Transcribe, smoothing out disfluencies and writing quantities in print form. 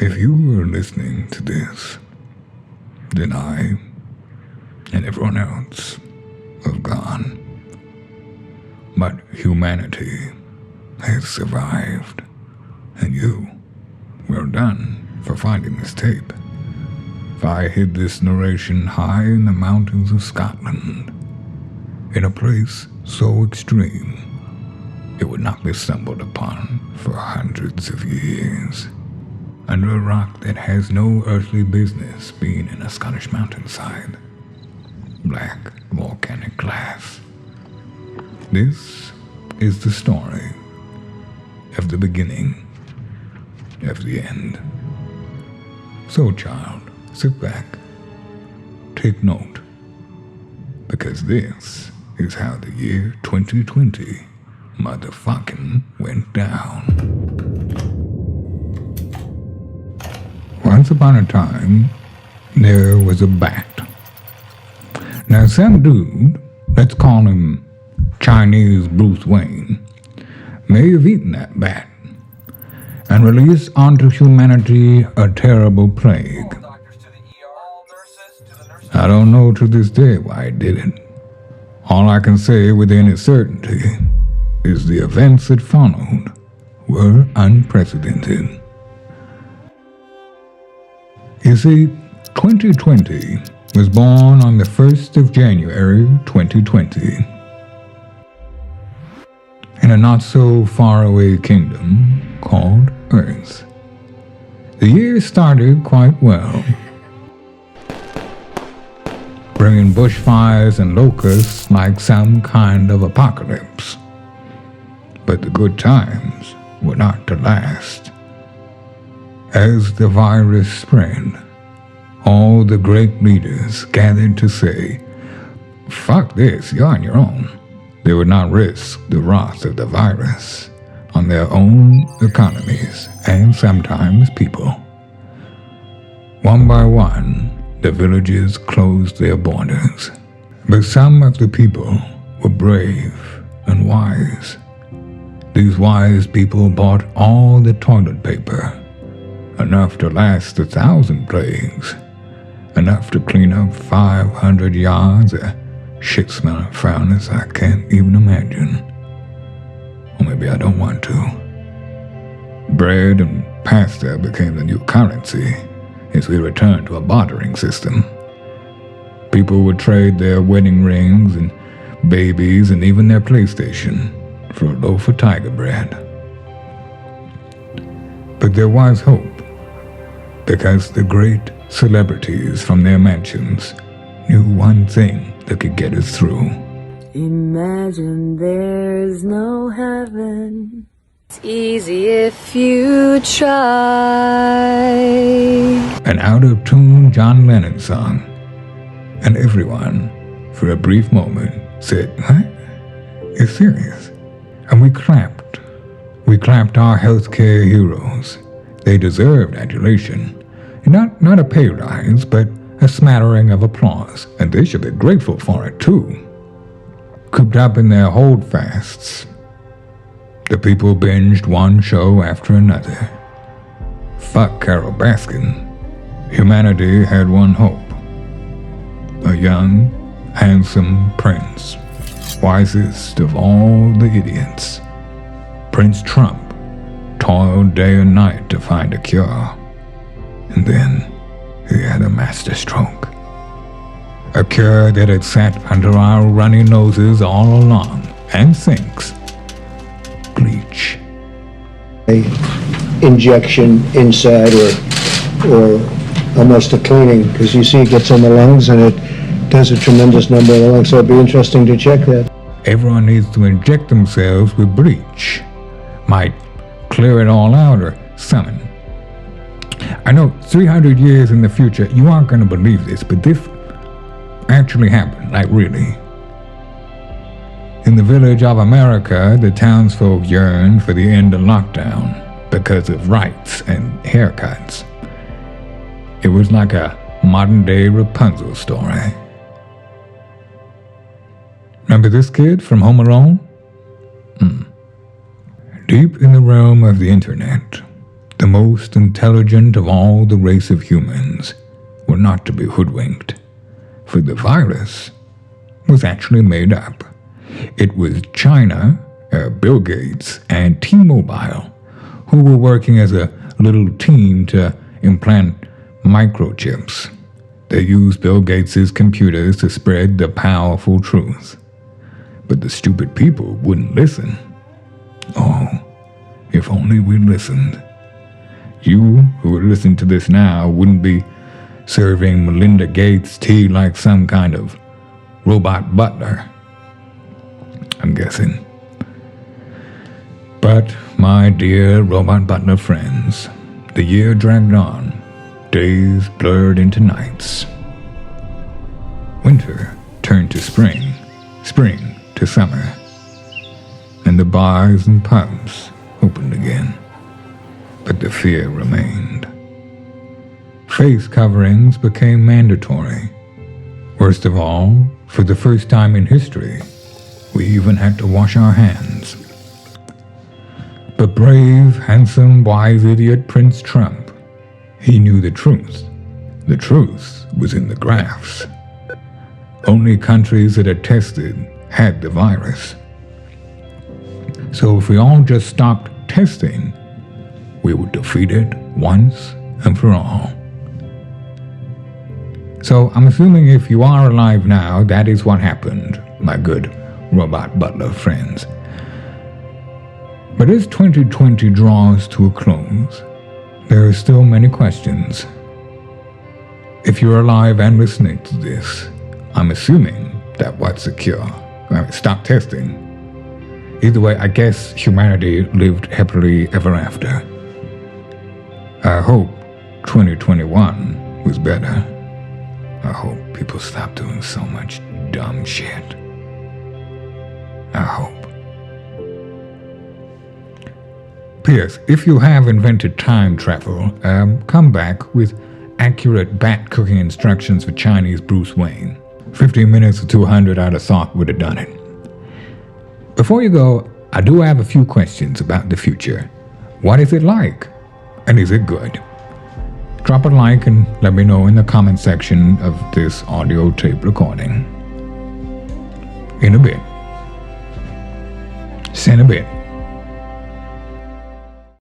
If you were listening to this, then I and everyone else have gone. But humanity has survived, and you, well done for finding this tape. If I hid this narration high in the mountains of Scotland, in a place so extreme, it would not be stumbled upon for hundreds of years, under a rock that has no earthly business being in a Scottish mountainside. Black volcanic glass. This is the story of the beginning of the end. So, child, sit back, take note, because this is how the year 2020 motherfucking went down. Once upon a time, there was a bat. Now, some dude, let's call him Chinese Bruce Wayne, may have eaten that bat and released onto humanity a terrible plague. I don't know to this day why he did it. All I can say with any certainty is the events that followed were unprecedented. You see, 2020 was born on the 1st of January 2020 in a not-so-far-away kingdom called Earth. The year started quite well, bringing bushfires and locusts like some kind of apocalypse. But the good times were not to last. As the virus spread, all the great leaders gathered to say, "Fuck this, you're on your own." They would not risk the wrath of the virus on their own economies and sometimes people. One by one, the villages closed their borders. But some of the people were brave and wise. These wise people bought all the toilet paper, enough to last 1,000 plagues, enough to clean up 500 yards of shit-smelling foulness I can't even imagine. Or maybe I don't want to. Bread and pasta became the new currency as we returned to a bartering system. People would trade their wedding rings and babies and even their PlayStation for a loaf of tiger bread. But there was hope, because the great celebrities from their mansions knew one thing that could get us through. Imagine there's no heaven. It's easy if you try. An out-of-tune John Lennon song. And everyone, for a brief moment, said, "What? You're serious?" And we clapped. We clapped our healthcare heroes. They deserved adulation. Not a pay rise, but a smattering of applause, and they should be grateful for it too. Cooped up in their holdfasts, the people binged one show after another. Fuck Carol Baskin. Humanity had one hope. A young, handsome prince, wisest of all the idiots. Prince Trump toiled day and night to find a cure. And then he had a masterstroke. A cure that had sat under our runny noses all along, and sinks. Bleach. A injection inside or almost a cleaning, because you see it gets in the lungs and it does a tremendous number of the lungs, so it'd be interesting to check that. Everyone needs to inject themselves with bleach. Might clear it all out or something. I know 300 years in the future, you aren't going to believe this, but this actually happened, like really. In the village of America, the townsfolk yearned for the end of lockdown because of rights and haircuts. It was like a modern-day Rapunzel story. Remember this kid from Home Alone? Deep in the realm of the internet, the most intelligent of all the race of humans, were not to be hoodwinked, for the virus was actually made up. It was China, Bill Gates, and T-Mobile who were working as a little team to implant microchips. They used Bill Gates' computers to spread the powerful truth. But the stupid people wouldn't listen. Oh, if only we listened. You who are listening to this now wouldn't be serving Melinda Gates tea like some kind of robot butler, I'm guessing. But, my dear robot butler friends, the year dragged on. Days blurred into nights. Winter turned to spring, spring to summer, and the bars and pubs opened again. But the fear remained. Face coverings became mandatory. Worst of all, for the first time in history, we even had to wash our hands. But brave, handsome, wise idiot Prince Trump, he knew the truth. The truth was in the graphs. Only countries that had tested had the virus. So if we all just stopped testing, we would defeat it once and for all. So I'm assuming if you are alive now, that is what happened, my good robot butler friends. But as 2020 draws to a close, there are still many questions. If you're alive and listening to this, I'm assuming that what's secure. Stop testing. Either way, I guess humanity lived happily ever after. I hope 2021 was better. I hope people stop doing so much dumb shit. I hope. P.S. If you have invented time travel, come back with accurate bat cooking instructions for Chinese Bruce Wayne. 15 minutes or 200 I'd have thought would have done it. Before you go, I do have a few questions about the future. What is it like? And is it good? Drop a like and let me know in the comment section of this audio tape recording. In a bit. Send a bit.